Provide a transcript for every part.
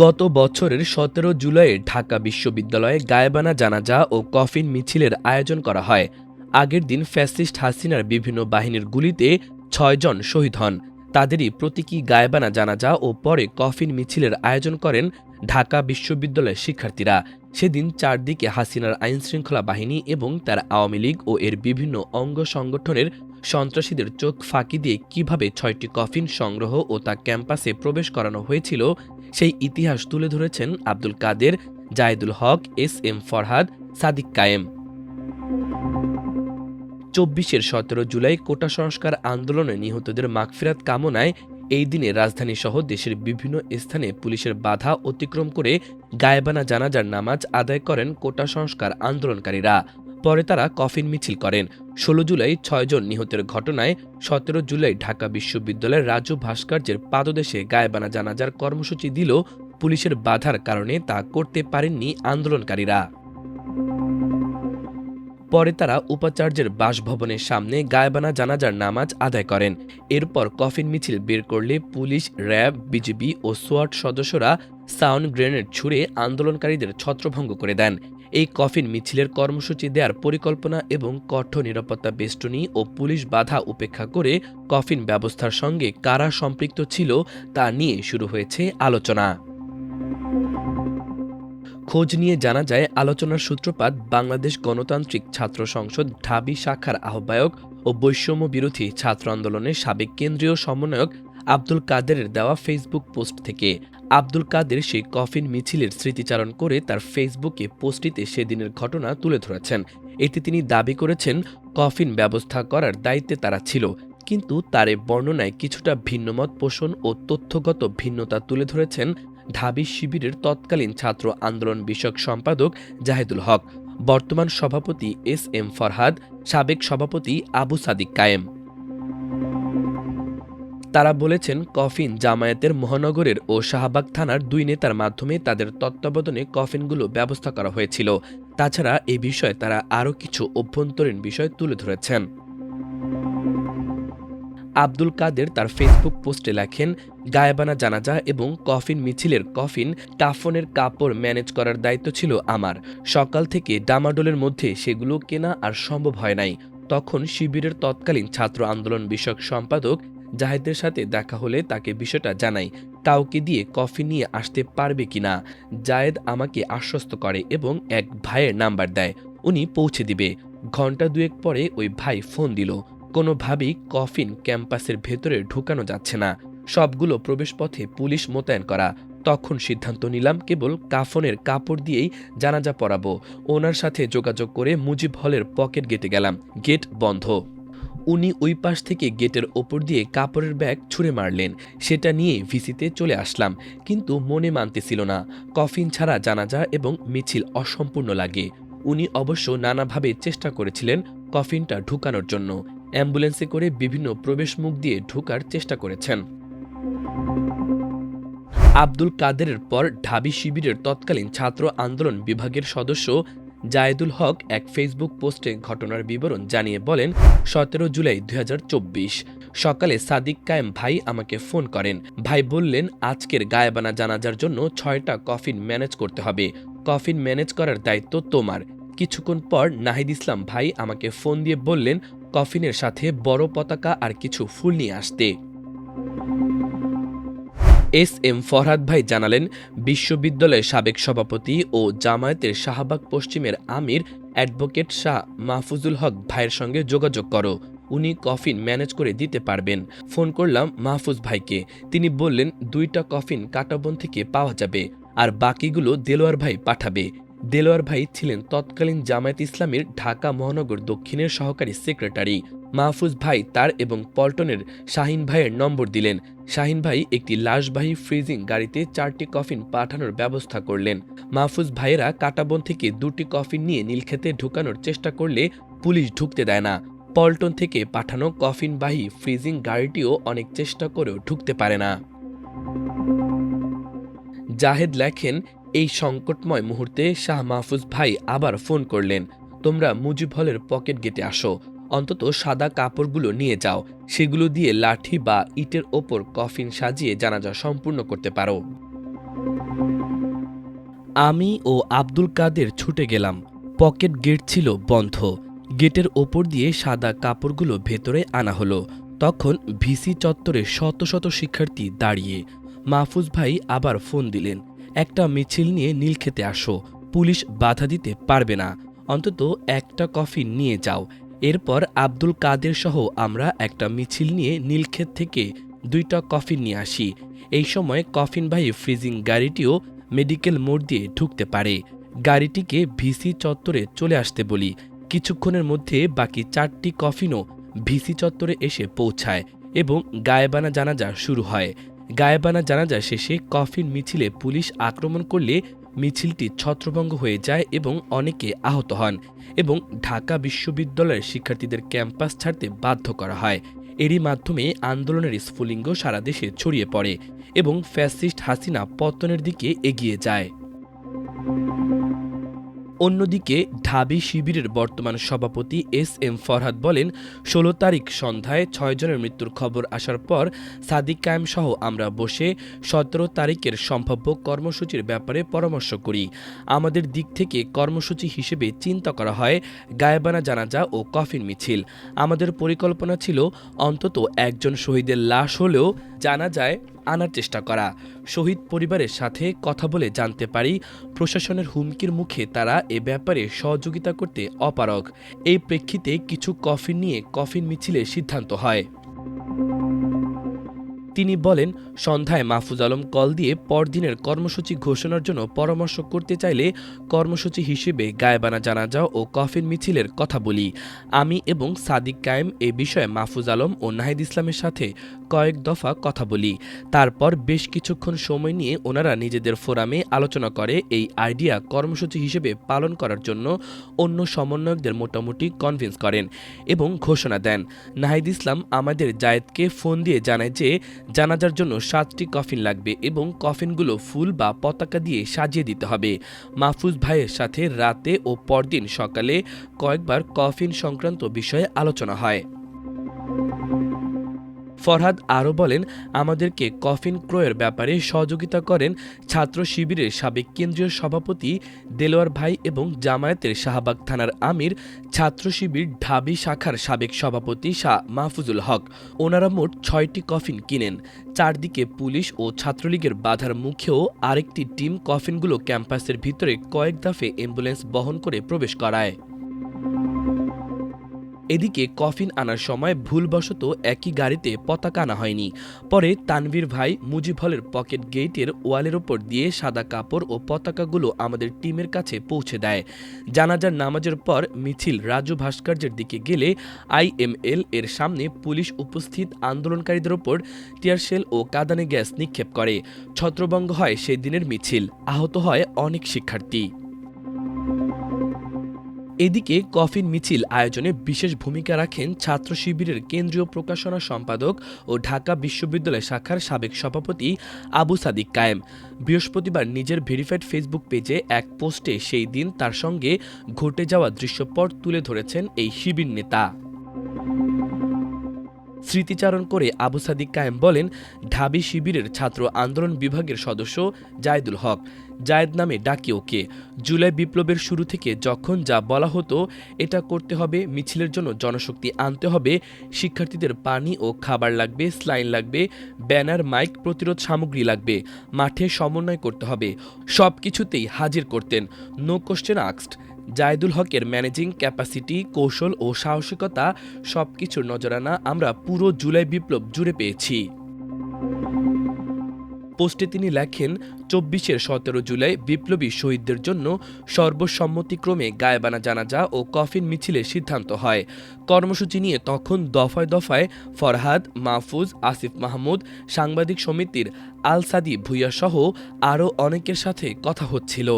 গত বছরের ১৭ জুলাইয়ে ঢাকা বিশ্ববিদ্যালয়ে গায়েবানা জানাজা ও কফিন মিছিলের আয়োজন করা হয়। আগের দিন ফ্যাসিস্ট হাসিনার বিভিন্ন বাহিনীর গুলিতে ৬ জন শহীদ হন। তাদেরই প্রতীকী গায়েবানা জানাজা ও পরে কফিন মিছিলের আয়োজন করেন ঢাকা বিশ্ববিদ্যালয়ের শিক্ষার্থীরা। সেদিন চারদিকে হাসিনার আইনশৃঙ্খলা বাহিনী এবং তার আওয়ামী লীগ ও এর বিভিন্ন অঙ্গ সংগঠনের সন্ত্রাসীদের চোখ ফাঁকি দিয়ে কিভাবে ৬টি কফিন সংগ্রহ ও তা ক্যাম্পাসে প্রবেশ করানো হয়েছিল সেই ইতিহাস তুলে ধরেছেন আব্দুল কাদের, জায়েদুল হক, এস এম ফরহাদ, সাদিক কায়েম। ২৪-এর ১৭ জুলাই কোটা সংস্কার আন্দোলনে নিহতদের মাগফিরাত কামনায় এই দিনে রাজধানীসহ দেশের বিভিন্ন স্থানে পুলিশের বাধা অতিক্রম করে গায়েবানা জানাজার নামাজ আদায় করেন কোটা সংস্কার আন্দোলনকারীরা। পরে তারা কফিন মিছিল করেন। ১৬ জুলাই ৬ জন নিহতের ঘটনায় ১৭ জুলাই ঢাকা বিশ্ববিদ্যালয়ের রাজু ভাস্কর্যের পাদদেশে গায়েবানা জানাজার কর্মসূচি দিল পুলিশের বাধার কারণে তা করতে পারেননি আন্দোলনকারীরা। পরে তারা উপাচার্যের বাসভবনের সামনে গায়েবানা জানাজার নামাজ আদায় করেন। এরপর কফিন মিছিল বের করলে পুলিশ, র্যাব, বিজিবি ও সোয়াট সদস্যরা সাউন্ড গ্রেনেড ছুড়ে আন্দোলনকারীদের ছত্রভঙ্গ করে দেন। এই কফিন মিছিলের কর্মসূচি দেওয়ার পরিকল্পনা এবং কঠোর নিরাপত্তা বেষ্টনী ও পুলিশ বাধা উপেক্ষা করে কফিন ব্যবস্থার সঙ্গে কারা সম্পৃক্ত ছিল তা নিয়ে শুরু হয়েছে আলোচনা। খোঁজ নিয়ে জানা যায়, আলোচনার সূত্রপাত বাংলাদেশ গণতান্ত্রিক ছাত্র সংসদ ঢাবি শাখার আহ্বায়ক ও বৈষম্য বিরোধী ছাত্র আন্দোলনের সাবেক কেন্দ্রীয় সমন্বয়ক আব্দুল কাদেরের দেওয়া ফেসবুক পোস্ট থেকে। আব্দুল কাদের সেই কফিন মিছিলের স্মৃতিচারণ করে তার ফেসবুকে পোস্টটিতে সেদিনের ঘটনা তুলে ধরেছেন। এতে তিনি দাবি করেছেন, কফিন ব্যবস্থা করার দায়িত্বে তারা ছিল, কিন্তু তার এ বর্ণনায় কিছুটা ভিন্নমত পোষণ ও তথ্যগত ভিন্নতা তুলে ধরেছেন ঢাবি শিবিরের তৎকালীন ছাত্র আন্দোলন বিষয়ক সম্পাদক জাহেদুল হক, বর্তমান সভাপতি এস এম ফরহাদ, সাবেক সভাপতি আবু সাদিক কায়েম। তারা বলেছেন, কফিন জামায়াতের মহানগরের ও শাহবাগ থানার ২ নেতার মাধ্যমে তাদের তত্ত্বাবধানে কফিনগুলো ব্যবস্থা করা হয়েছিল। তাছাড়া এ বিষয়ে তারা আরও কিছু অভ্যন্তরীণ বিষয় তুলে ধরেছেন। আব্দুল কাদের তার ফেসবুক পোস্টে লেখেন, গায়েবানা জানাজা এবং কফিন মিছিলের কফিন কাফনের কাপড় ম্যানেজ করার দায়িত্ব ছিল আমার। সকাল থেকে ডামাডোলের মধ্যে সেগুলো কেনা আর সম্ভব হয় নাই। তখন শিবিরের তৎকালীন ছাত্র আন্দোলন বিষয়ক সম্পাদক জাহেদের সাথে দেখা হলে তাকে বিষয়টা জানাই, কাউকে দিয়ে কফিন নিয়ে আসতে পারবে কিনা। জায়েদ আমাকে আশ্বস্ত করে এবং এক ভাইয়ের নাম্বার দেয়, উনি পৌঁছে দিবে। ঘণ্টা ২ পরে ওই ভাই ফোন দিল। কোনোভাবেই কফিন ক্যাম্পাসের ভেতরে ঢুকানো যাচ্ছে না, সবগুলো প্রবেশপথে পুলিশ মোতায়েন করা। তখন সিদ্ধান্ত নিলাম কেবল কাফনের কাপড় দিয়েই জানাজা পড়াবো। ওনার সাথে যোগাযোগ করে মুজিব হলের পকেট গেটে গেলাম, গেট বন্ধ। উনি ওই পাশ থেকে গেটের ওপর দিয়ে কাপড়ের ব্যাগ ছুঁড়ে মারলেন। সেটা নিয়ে ভিসিতে চলে আসলাম, কিন্তু মনে মানতেছিল না, কফিন ছাড়া জানাজা এবং মিছিল অসম্পূর্ণ লাগে। উনি অবশ্য নানাভাবে চেষ্টা করেছিলেন কফিনটা ঢুকানোর জন্য। অ্যাম্বুলেন্সে করে বিভিন্ন প্রবেশ মুখ দিয়ে ঢোকার চেষ্টা করেছেন। আব্দুল কাদেরের পর ঢাবি শিবিরের তৎকালীন ছাত্র আন্দোলন বিভাগের সদস্য জায়েদুল হক এক ফেসবুক পোস্টে ঘটনার বিবরণ জানিয়ে বলেন, ১৭ জুলাই ২০২৪ সকালে সাদিক কায়েম ভাই আমাকে ফোন করেন। ভাই বললেন, আজকের গায়েবানা জানাজার জন্য ৬টা কফিন ম্যানেজ করতে হবে। কফিন ম্যানেজ করার দায়িত্ব তোমার। কিছুক্ষণ পর নাহিদ ইসলাম ভাই আমাকে ফোন দিয়ে বললেন, কফিনের সাথে বড় পতাকা আর কিছু ফুল নিয়ে আসতে। এস এম ফরহাদ ভাই জানালেন, বিশ্ববিদ্যালয়ের সাবেক সভাপতি ও জামায়াতের শাহবাগ পশ্চিমের আমির অ্যাডভোকেট শাহ মাহফুজুল হক ভাইয়ের সঙ্গে যোগাযোগ করো, উনি কফিন ম্যানেজ করে দিতে পারবেন। ফোন করলাম মাহফুজ ভাইকে, তিনি বললেন ২টা কফিন কাটাবন থেকে পাওয়া যাবে, আর বাকিগুলো দেলোয়ার ভাই পাঠাবে। দেলোয়ার ভাই ছিলেন তৎকালীন জামায়াত ইসলামীর ঢাকা মহানগর দক্ষিণের সহকারী সেক্রেটারি। মাহফুজ ভাই তার এবং পল্টনের শাহিন ভাইয়ের নম্বর দিলেন। শাহিন ভাই একটি লাশবাহী ফ্রিজিং গাড়িতে 4টি কফিন পাঠানোর ব্যবস্থা করলেন। মাহফুজ ভাইয়েরা কাটাবন থেকে 2টি কফিন নিয়ে নীলক্ষেতে ঢুকানোর চেষ্টা করলে পুলিশ ঢুকতে দেয় না। পল্টন থেকে পাঠানো কফিনবাহী ফ্রিজিং গাড়িটিও অনেক চেষ্টা করেও ঢুকতে পারে না। জাহেদ লেখেন, এই সংকটময় মুহূর্তে শাহ মাহফুজ ভাই আবার ফোন করলেন, তোমরা মুজিব হলের পকেট গেটে আসো। অন্তত সাদা কাপড়গুলো নিয়ে যাও, সেগুলো দিয়ে লাঠি বা ইটের ওপর কফিন সাজিয়ে জানাজা সম্পূর্ণ করতে পারো। আমি ও আব্দুল কাদের ছুটে গেলাম। পকেট গেট ছিল বন্ধ। গেটের ওপর দিয়ে সাদা কাপড়গুলো ভেতরে আনা হলো। তখন ভিসি চত্বরে শত শত শিক্ষার্থী দাঁড়িয়ে। মাহফুজ ভাই আবার ফোন দিলেন, একটা মিছিল নিয়ে নীলক্ষেতে আসো, পুলিশ বাধা দিতে পারবে না, অন্তত একটা কফিন নিয়ে যাও। এরপর আব্দুল কাদের সহ আমরা একটা মিছিল নিয়ে নীলক্ষেত থেকে 2টা কফিন নিয়ে আসি। এই সময় কফিনবাহী ফ্রিজিং গাড়িটিও মেডিকেল মোড় দিয়ে ঢুকতে পারে। গাড়িটিকে ভিসি চত্বরে চলে আসতে বলি। কিছুক্ষণের মধ্যে বাকি 4টি কফিনও ভিসি চত্বরে এসে পৌঁছায় এবং গায়েবানা জানাজা শুরু হয়। গায়েবানা জানাজা শেষে কফিন মিছিলে পুলিশ আক্রমণ করলে মিছিলটি ছত্রভঙ্গ হয়ে যায় এবং অনেকে আহত হন এবং ঢাকা বিশ্ববিদ্যালয়ের শিক্ষার্থীদের ক্যাম্পাস ছাড়তে বাধ্য করা হয়। এরই মাধ্যমে আন্দোলনের স্ফুলিঙ্গ সারা দেশে ছড়িয়ে পড়ে এবং ফ্যাসিস্ট হাসিনা পতনের দিকে এগিয়ে যায়। অন্যদিকে ঢাবি শিবিরের বর্তমান সভাপতি এস.এম. ফরহাদ বলেন, 16 তারিখ সন্ধ্যায় 6 জনের মৃত্যুর খবর আসার পর সাদিক কায়েম সহ আমরা বসে 17 তারিখের সম্ভাব্য কর্মসূচির ব্যাপারে পরামর্শ করি। আমাদের দিক থেকে কর্মসূচি হিসেবে চিন্তা করা হয় গায়েবানা জানাজা ও কফিন মিছিল। আমাদের পরিকল্পনা ছিল অন্তত একজন শহীদের লাশ হলেও জানাজায় আনার চেষ্টা করা। শহীদ পরিবারের সাথে কথা বলে জানতে পারি প্রশাসনের হুমকির মুখে তারা এ ব্যাপারে সহযোগিতা করতে অপারগ। এই প্রেক্ষিতে কিছু কফিন নিয়ে কফিন মিছিলের সিদ্ধান্ত হয়। তিনি বলেন, সন্ধ্যায় মাহফুজ আলম কল দিয়ে পরদিনের কর্মসূচি ঘোষণার জন্য পরামর্শ করতে চাইলে কর্মসূচি হিসেবে গায়েবানা জানাজা ও কফিন মিছিলের কথা বলি। আমি এবং সাদিক কায়েম এ বিষয়ে মাহফুজ আলম ও নাহিদ ইসলামের সাথে কয়েক দফা কথা বলি। তারপর বেশ কিছুক্ষণ সময় নিয়ে ওনারা নিজেদের ফোরামে আলোচনা করে এই আইডিয়া কর্মসূচি হিসেবে পালন করার জন্য অন্য সমন্বয়কদের মোটামুটি কনভিন্স করেন এবং ঘোষণা দেন। নাহিদ ইসলাম আমাদের জায়েদকে ফোন দিয়ে জানায় যে জানাজার জন্য 7টি কফিন লাগবে এবং কফিনগুলো ফুল বা পতাকা দিয়ে সাজিয়ে দিতে হবে। মাহফুজ ভাইয়ের সাথে রাতে ও পরদিন সকালে কয়েকবার কফিন সংক্রান্ত বিষয়ে আলোচনা হয়। ফরহাদ আরও বলেন, আমাদেরকে কফিন ক্রয়ের ব্যাপারে সহযোগিতা করেন ছাত্র শিবিরের সাবেক কেন্দ্রীয় সভাপতি দেলোয়ার ভাই এবং জামায়াতের শাহবাগ থানার আমির, ছাত্র শিবির ঢাবি শাখার সাবেক সভাপতি শাহ মাহফুজুল হক। ওনারা মোট 6টি কফিন কিনেন। চারদিকে পুলিশ ও ছাত্রলীগের বাধার মুখেও আরেকটি টিম কফিনগুলো ক্যাম্পাসের ভিতরে কয়েক দফে অ্যাম্বুলেন্স বহন করে প্রবেশ করায়। এদিকে কফিন আনার সময় ভুলবশত একই গাড়িতে পতাকা আনা হয়নি। পরে তানভীর ভাই মুজিব হলের পকেট গেটের ওয়ালের ওপর দিয়ে সাদা কাপড় ও পতাকাগুলো আমাদের টিমের কাছে পৌঁছে দেয়। জানাজার নামাজের পর মিছিল রাজু ভাস্কর্যের দিকে গেলে IML এর সামনে পুলিশ উপস্থিত আন্দোলনকারীদের ওপর টিয়ারশেল ও কাঁদানে গ্যাস নিক্ষেপ করে। ছত্রভঙ্গ হয় সেই দিনের মিছিল। আহত হয় অনেক শিক্ষার্থী। এদিকে কফিন মিছিল আয়োজনে বিশেষ ভূমিকা রাখেন ছাত্র শিবিরের কেন্দ্রীয় প্রকাশনা সম্পাদক ও ঢাকা বিশ্ববিদ্যালয় শাখার সাবেক সভাপতি আবু সাদিক কায়েম। বৃহস্পতিবার নিজের ভেরিফাইড ফেসবুক পেজে এক পোস্টে সেই দিন তার সঙ্গে ঘটে যাওয়া দৃশ্যপট তুলে ধরেছেন এই শিবির নেতা। স্মৃতিচারণ করে আবু সাদিক কায়েম বলেন, ঢাবি শিবিরের ছাত্র আন্দোলন বিভাগের সদস্য জায়েদুল হক, জায়েদ নামে ডাকি ওকে। জুলাই বিপ্লবের শুরু থেকে যখন যা বলা হতো, এটা করতে হবে, মিছিলের জন্য জনশক্তি আনতে হবে, শিক্ষার্থীদের পানি ও খাবার লাগবে, স্লাইন লাগবে, ব্যানার, মাইক, প্রতিরোধ সামগ্রী লাগবে, মাঠে সমন্বয় করতে হবে, সব কিছুতেই হাজির করতেন, নো কোশ্চেন আস্কড। জায়েদুল হকের ম্যানেজিং ক্যাপাসিটি, কৌশল ও সাহসিকতা সবকিছুর নজরানা আমরা পুরো জুলাই বিপ্লব জুড়ে পেয়েছি। পোস্টে তিনি লেখেন, 24-এর 17 জুলাই বিপ্লবী শহীদদের জন্য সর্বসম্মতিক্রমে গায়েবানা জানাজা ও কফিন মিছিলের সিদ্ধান্ত হয়। কর্মসূচি নিয়ে তখন দফায় দফায় ফরহাদ, মাহফুজ, আসিফ মাহমুদ, সাংবাদিক সমিতির আল সাদি ভুইয়া সহ আরও অনেকের সাথে কথা হচ্ছিল।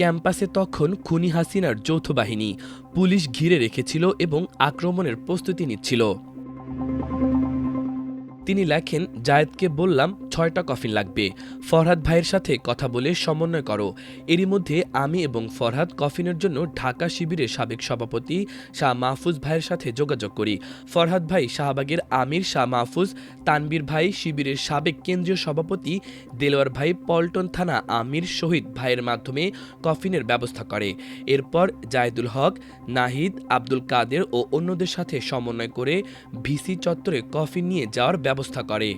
ক্যাম্পাসে তখন খুনি হাসিনার যৌথ বাহিনী পুলিশ ঘিরে রেখেছিল এবং আক্রমণের প্রস্তুতি নিচ্ছিল। তিনি লেখেন, জায়েদকে বললাম 6টা কফিন লাগবে, ফরহাদ ভাইয়ের সাথে কথা বলে সমন্বয় করো। এরই মধ্যে আমি এবং ফরহাদ কফিনের জন্য ঢাকা শিবিরের সাবেক সভাপতি শাহ মাহফুজ ভাইয়ের সাথে যোগাযোগ করি। ফরহাদ ভাই শাহবাগের আমির শাহ মাহফুজ, তানবীর ভাই শিবিরের সাবেক কেন্দ্রীয় সভাপতি, দেলোয়ার ভাই পল্টন থানা আমির শহীদ ভাইয়ের মাধ্যমে কফিনের ব্যবস্থা করে। এরপর জায়েদুল হক, নাহিদ, আব্দুল কাদের ও অন্যদের সাথে সমন্বয় করে ভিসি চত্বরে কফিন নিয়ে যাওয়ার ব্যবস্থা করে।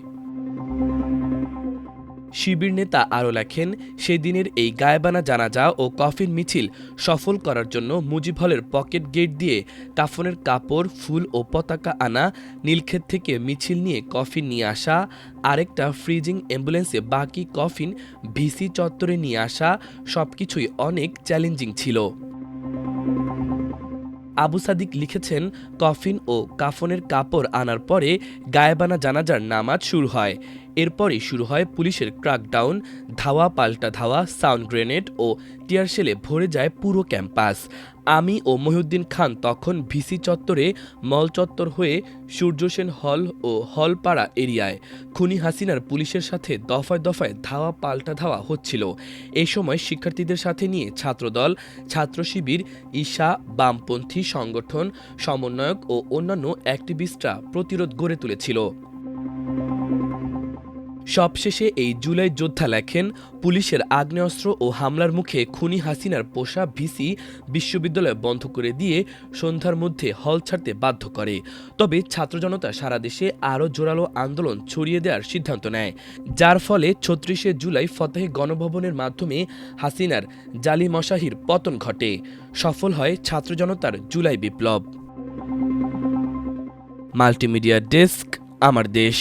শিবির নেতা আরও লেখেন, সেদিনের এই গায়েবানা জানাজা ও কফিন মিছিল সফল করার জন্য মুজিব হলের পকেট গেট দিয়ে কাফনের কাপড়, ফুল ও পতাকা আনা, নীলক্ষেত থেকে মিছিল নিয়ে কফিন নিয়ে আসা, আরেকটা ফ্রিজিং অ্যাম্বুলেন্সে বাকি কফিন ভিসি চত্বরে নিয়ে আসা সবকিছুই অনেক চ্যালেঞ্জিং ছিল। আবু সাদিক লিখেছেন, কফিন ও কাফনের কাপড় আনার পরে গায়েবানা জানাজার নামাজ শুরু হয়। এরপরই শুরু হয় পুলিশের ক্র্যাকডাউন, ধাওয়া পাল্টা ধাওয়া, সাউন্ড গ্রেনেড ও টিয়ারশেলে ভরে যায় পুরো ক্যাম্পাস। আমি ও মহিউদ্দিন খান তখন ভিসি চত্বরে, মল চত্বর হয়ে সূর্যসেন হল ও হলপাড়া এরিয়ায়। খুনি হাসিনার পুলিশের সাথে দফায় দফায় ধাওয়া পাল্টা ধাওয়া হচ্ছিল। এই সময় শিক্ষার্থীদের সাথে নিয়ে ছাত্রদল, ছাত্র শিবির, ঈশা, বামপন্থী সংগঠন, সমন্বয়ক ও অন্যান্য অ্যাক্টিভিস্টরা প্রতিরোধ গড়ে তুলেছিল। সবশেষে এই জুলাই যোদ্ধা লেখেন, পুলিশের আগ্নেয়াস্ত্র ও হামলার মুখে খুনি হাসিনার পোষা ভিসি বিশ্ববিদ্যালয় বন্ধ করে দিয়ে সন্ধ্যার মধ্যে হল ছাড়তে বাধ্য করে। তবে ছাত্র জনতা সারা দেশে আরও জোরালো আন্দোলন ছড়িয়ে দেওয়ার সিদ্ধান্ত নেয়, যার ফলে ৩৬শে জুলাই ফতেহ গণভবনের মাধ্যমে হাসিনার জালি মশাহির পতন ঘটে। সফল হয় ছাত্র জনতার জুলাই বিপ্লব। মাল্টিমিডিয়া ডেস্ক, আমার দেশ।